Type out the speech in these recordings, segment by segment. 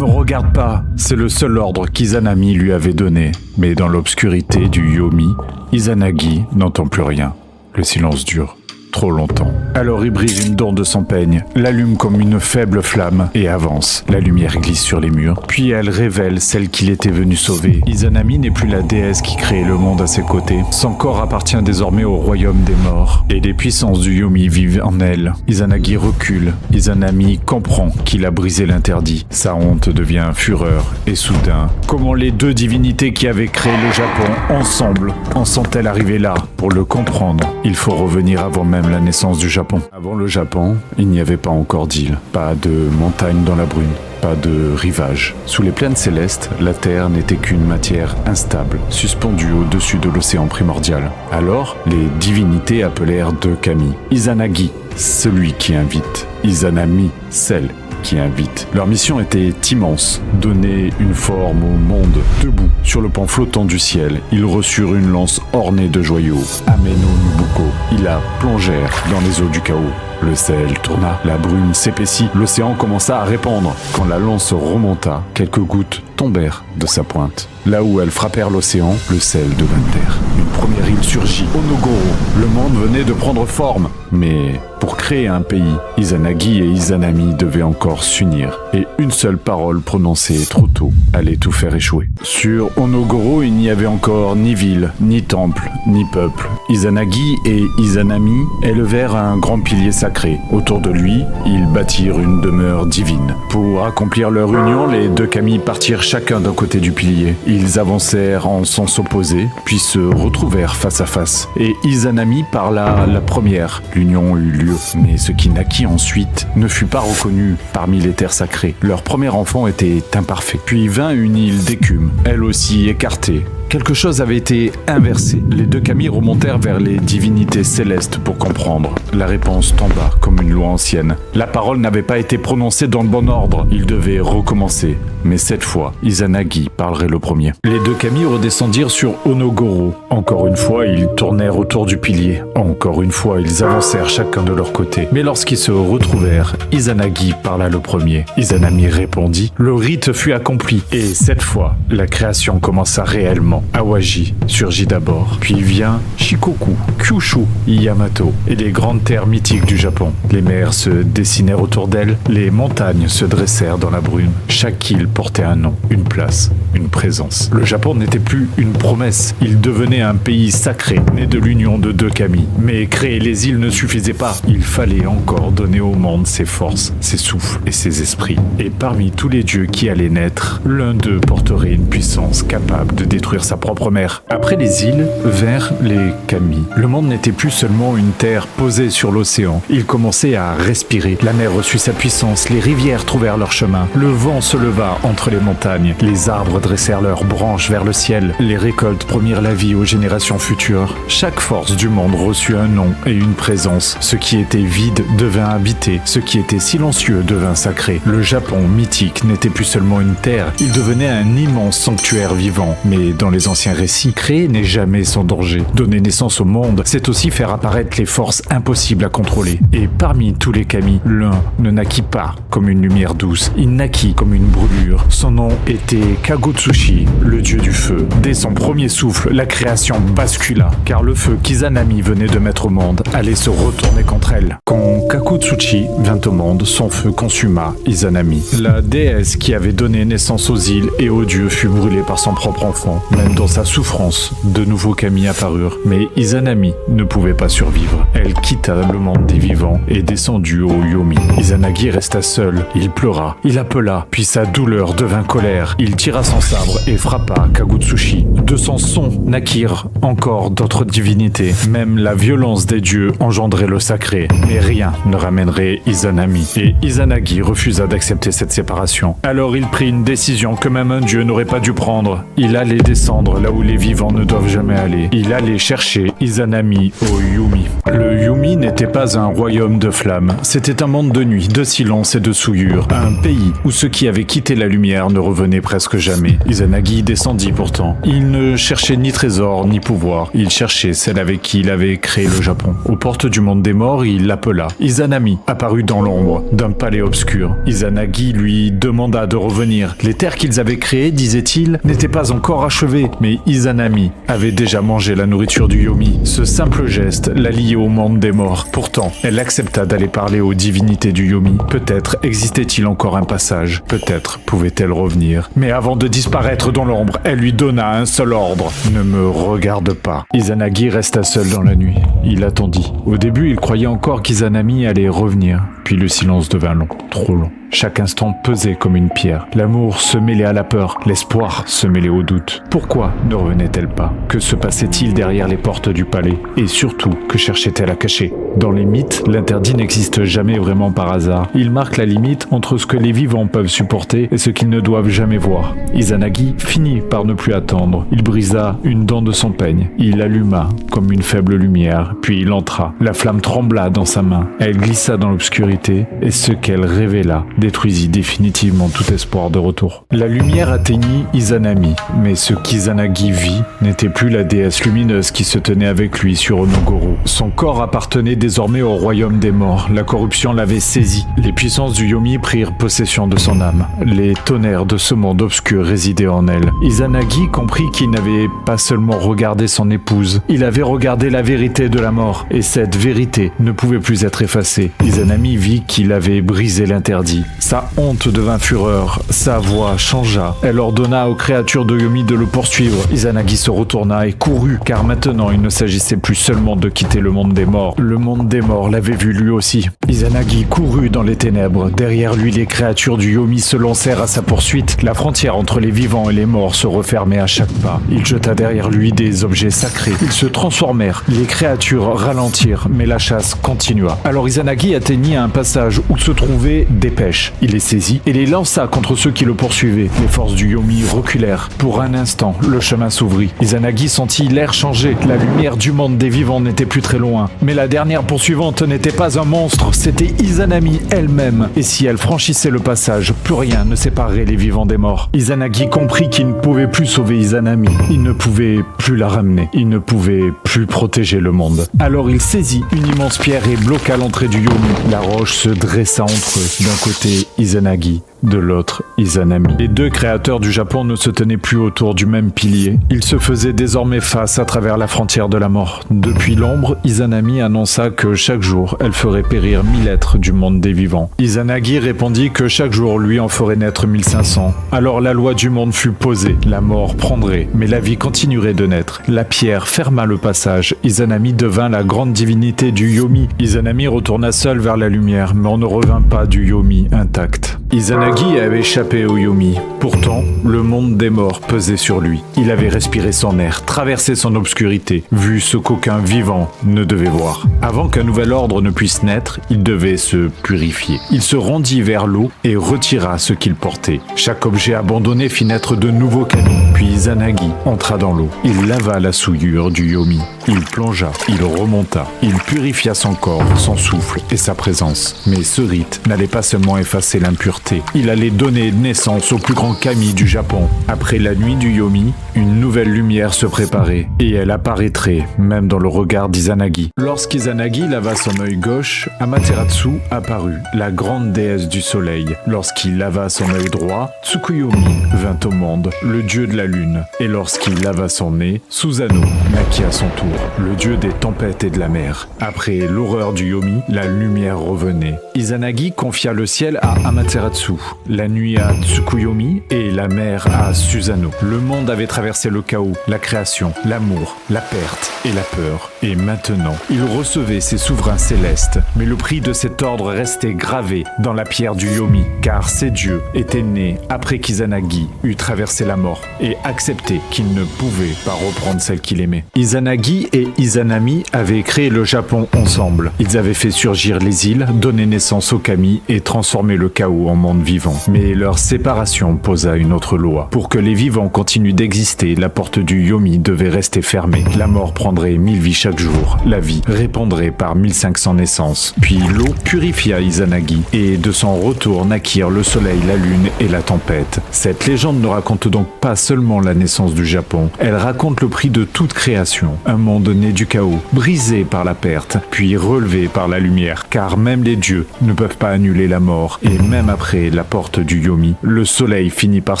me regarde pas. C'est le seul ordre qu'Izanami lui avait donné. Mais dans l'obscurité du Yomi, Izanagi n'entend plus rien. Le silence dure. Trop longtemps. Alors il brise une dent de son peigne, l'allume comme une faible flamme et avance. La lumière glisse sur les murs, puis elle révèle celle qu'il était venu sauver. Izanami n'est plus la déesse qui créait le monde à ses côtés. Son corps appartient désormais au royaume des morts. Et les puissances du Yomi vivent en elle. Izanagi recule. Izanami comprend qu'il a brisé l'interdit. Sa honte devient fureur. Et soudain, comment les deux divinités qui avaient créé le Japon ensemble en sont-elles arrivées là? Pour le comprendre, il faut revenir avant même la naissance du Japon. Avant le Japon, il n'y avait pas encore d'île, pas de montagne dans la brume, pas de rivage. Sous les plaines célestes, la terre n'était qu'une matière instable, suspendue au-dessus de l'océan primordial. Alors, les divinités appelèrent deux kami. Izanagi, celui qui invite. Izanami, celle qui invite. Leur mission était immense, donner une forme au monde. Debout, sur le pan flottant du ciel, ils reçurent une lance ornée de joyaux. Ameno Nubuko. Ils la plongèrent dans les eaux du chaos. Le ciel tourna, la brume s'épaissit, l'océan commença à répandre. Quand la lance remonta, quelques gouttes tombèrent de sa pointe. Là où elles frappèrent l'océan, le sel devint terre. Une première île surgit, Onogoro. Le monde venait de prendre forme. Mais pour créer un pays, Izanagi et Izanami devaient encore s'unir. Et une seule parole prononcée trop tôt allait tout faire échouer. Sur Onogoro, il n'y avait encore ni ville, ni temple, ni peuple. Izanagi et Izanami élevèrent un grand pilier sacré. Autour de lui, ils bâtirent une demeure divine. Pour accomplir leur union, les deux kami partirent chacun d'un côté du pilier. Ils avancèrent en sens opposé, puis se retrouvèrent face à face. Et Izanami parla la première. L'union eut lieu, mais ce qui naquit ensuite ne fut pas reconnu parmi les terres sacrées. Leur premier enfant était imparfait. Puis vint une île d'écume, elle aussi écartée. Quelque chose avait été inversé. Les deux kami remontèrent vers les divinités célestes pour comprendre. La réponse tomba comme une loi ancienne. La parole n'avait pas été prononcée dans le bon ordre. Ils devaient recommencer. Mais cette fois, Izanagi parlerait le premier. Les deux kami redescendirent sur Onogoro. Encore une fois, ils tournèrent autour du pilier. Encore une fois, ils avancèrent chacun de leur côté. Mais lorsqu'ils se retrouvèrent, Izanagi parla le premier. Izanami répondit. Le rite fut accompli. Et cette fois, la création commença réellement. Awaji surgit d'abord, puis vient Shikoku, Kyushu, Yamato et les grandes terres mythiques du Japon. Les mers se dessinèrent autour d'elles, les montagnes se dressèrent dans la brume. Chaque île portait un nom, une place, une présence. Le Japon n'était plus une promesse, il devenait un pays sacré, né de l'union de deux kami. Mais créer les îles ne suffisait pas, il fallait encore donner au monde ses forces, ses souffles et ses esprits. Et parmi tous les dieux qui allaient naître, l'un d'eux porterait une puissance capable de détruire sa propre mer. Après les îles, vers les kami. Le monde n'était plus seulement une terre posée sur l'océan. Il commençait à respirer. La mer reçut sa puissance, les rivières trouvèrent leur chemin. Le vent se leva entre les montagnes. Les arbres dressèrent leurs branches vers le ciel. Les récoltes promirent la vie aux générations futures. Chaque force du monde reçut un nom et une présence. Ce qui était vide devint habité. Ce qui était silencieux devint sacré. Le Japon mythique n'était plus seulement une terre. Il devenait un immense sanctuaire vivant. Mais dans les anciens récits, créer n'est jamais sans danger. Donner naissance au monde, c'est aussi faire apparaître les forces impossibles à contrôler. Et parmi tous les kami, l'un ne naquit pas comme une lumière douce, il naquit comme une brûlure. Son nom était Kagutsushi, le dieu du feu. Dès son premier souffle, la création bascula, car le feu qu'Izanami venait de mettre au monde allait se retourner contre elle. Quand Kagutsushi vint au monde, son feu consuma Izanami. La déesse qui avait donné naissance aux îles et aux dieux fut brûlée par son propre enfant. Même dans sa souffrance, de nouveaux kami apparurent, mais Izanami ne pouvait pas survivre. Elle quitta le monde des vivants et descendit au Yomi. Izanagi resta seul, il pleura, il appela, puis sa douleur devint colère. Il tira son sabre et frappa Kagutsushi. De son son naquirent encore d'autres divinités. Même la violence des dieux engendrait le sacré, mais rien ne ramènerait Izanami. Et Izanagi refusa d'accepter cette séparation. Alors il prit une décision que même un dieu n'aurait pas dû prendre. Il allait descendre là où les vivants ne doivent jamais aller. Il allait chercher Izanami au Yumi. Le Yumi n'était pas un royaume de flammes, c'était un monde de nuit, de silence et de souillure. Un pays où ceux qui avaient avait quitté la lumière ne revenait presque jamais. Izanagi descendit pourtant. Il ne cherchait ni trésor ni pouvoir. Il cherchait celle avec qui il avait créé le Japon. Aux portes du monde des morts, il l'appela. Izanami apparut dans l'ombre d'un palais obscur. Izanagi lui demanda de revenir. Les terres qu'ils avaient créées, disait-il, n'étaient pas encore achevées. Mais Izanami avait déjà mangé la nourriture du Yomi. Ce simple geste la liait au monde des morts. Pourtant, elle accepta d'aller parler aux divinités du Yomi. Peut-être existait-il encore un passage. Peut-être pouvait-elle revenir. Mais avant de disparaître dans l'ombre, elle lui donna un seul ordre. Ne me regarde pas. Izanagi resta seul dans la nuit. Il attendit. Au début, il croyait encore qu'Izanami allait revenir. Puis le silence devint long, trop long. Chaque instant pesait comme une pierre. L'amour se mêlait à la peur, l'espoir se mêlait au doute. Pourquoi ne revenait-elle pas? Que se passait-il derrière les portes du palais? Et surtout, que cherchait-elle à cacher? Dans les mythes, l'interdit n'existe jamais vraiment par hasard. Il marque la limite entre ce que les vivants peuvent supporter et ce qu'ils ne doivent jamais voir. Izanagi finit par ne plus attendre. Il brisa une dent de son peigne. Il alluma comme une faible lumière, puis il entra. La flamme trembla dans sa main. Elle glissa dans l'obscurité et ce qu'elle révéla détruisit définitivement tout espoir de retour. La lumière atteignit Izanami, mais ce qu'Izanagi vit n'était plus la déesse lumineuse qui se tenait avec lui sur Onogoro. Son corps appartenait désormais au royaume des morts. La corruption l'avait saisi. Les puissances du Yomi prirent possession de son âme. Les tonnerres de ce monde obscur résidaient en elle. Izanagi comprit qu'il n'avait pas seulement regardé son épouse, il avait regardé la vérité de la mort, et cette vérité ne pouvait plus être effacée. Izanami vit qu'il avait brisé l'interdit. Sa honte devint fureur, sa voix changea. Elle ordonna aux créatures de Yomi de le poursuivre. Izanagi se retourna et courut, car maintenant il ne s'agissait plus seulement de quitter le monde des morts. Le monde des morts l'avait vu lui aussi. Izanagi courut dans les ténèbres. Derrière lui, les créatures du Yomi se lancèrent à sa poursuite. La frontière entre les vivants et les morts se refermait à chaque pas. Il jeta derrière lui des objets sacrés. Ils se transformèrent. Les créatures ralentirent, mais la chasse continua. Alors Izanagi atteignit un passage où se trouvaient des pêches. Il les saisit et les lança contre ceux qui le poursuivaient. Les forces du Yomi reculèrent. Pour un instant, le chemin s'ouvrit. Izanagi sentit l'air changer. La lumière du monde des vivants n'était plus très loin. Mais la dernière poursuivante n'était pas un monstre, c'était Izanami elle-même. Et si elle franchissait le passage, plus rien ne séparerait les vivants des morts. Izanagi comprit qu'il ne pouvait plus sauver Izanami. Il ne pouvait plus la ramener. Il ne pouvait plus protéger le monde. Alors il saisit une immense pierre et bloqua l'entrée du Yomi. La roche se dressa entre eux. D'un côté, Izanagi, de l'autre, Izanami. Les deux créateurs du Japon ne se tenaient plus autour du même pilier. Ils se faisaient désormais face à travers la frontière de la mort. Depuis l'ombre, Izanami annonça que chaque jour, elle ferait périr 1000 êtres du monde des vivants. Izanagi répondit que chaque jour lui en ferait naître 1500. Alors la loi du monde fut posée. La mort prendrait, mais la vie continuerait de naître. La pierre ferma le passage. Izanami devint la grande divinité du Yomi. Izanami retourna seul vers la lumière, mais on ne revint pas du Yomi intact. Izanagi avait échappé au Yomi. Pourtant, le monde des morts pesait sur lui. Il avait respiré son air, traversé son obscurité, vu ce qu'aucun vivant ne devait voir. Avant qu'un nouvel ordre ne puisse naître, il devait se purifier. Il se rendit vers l'eau et retira ce qu'il portait. Chaque objet abandonné fit naître de nouveaux canons. Puis Izanagi entra dans l'eau. Il lava la souillure du Yomi. Il plongea, il remonta. Il purifia son corps, son souffle et sa présence. Mais ce rite n'allait pas seulement effacer l'impureté. Il allait donner naissance au plus grand kami du Japon. Après la nuit du Yomi, une nouvelle lumière se préparait, et elle apparaîtrait, même dans le regard d'Izanagi. Lorsqu'Izanagi lava son œil gauche, Amaterasu apparut, la grande déesse du soleil. Lorsqu'il lava son œil droit, Tsukuyomi vint au monde, le dieu de la lune. Et lorsqu'il lava son nez, Susanoo naquit à son tour, le dieu des tempêtes et de la mer. Après l'horreur du Yomi, la lumière revenait. Izanagi confia le ciel à Amaterasu, la nuit à Tsukuyomi et la mer à Susanoo. Le monde avait traversé le chaos, la création, l'amour, la perte et la peur. Et maintenant, il recevait ses souverains célestes. Mais le prix de cet ordre restait gravé dans la pierre du Yomi, car ces dieux étaient nés après qu'Izanagi eut traversé la mort et accepté qu'il ne pouvait pas reprendre celle qu'il aimait. Izanagi Izanagi et Izanami avaient créé le Japon ensemble. Ils avaient fait surgir les îles, donné naissance aux kami et transformé le chaos en monde vivant. Mais leur séparation posa une autre loi. Pour que les vivants continuent d'exister, la porte du Yomi devait rester fermée. La mort prendrait 1000 vies chaque jour. La vie répondrait par 1500 naissances. Puis l'eau purifia Izanagi et de son retour naquirent le soleil, la lune et la tempête. Cette légende ne raconte donc pas seulement la naissance du Japon, elle raconte le prix de toute création. Un monde né du chaos, brisé par la perte, puis relevé par la lumière, car même les dieux ne peuvent pas annuler la mort, et même après la porte du Yomi, le soleil finit par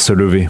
se lever.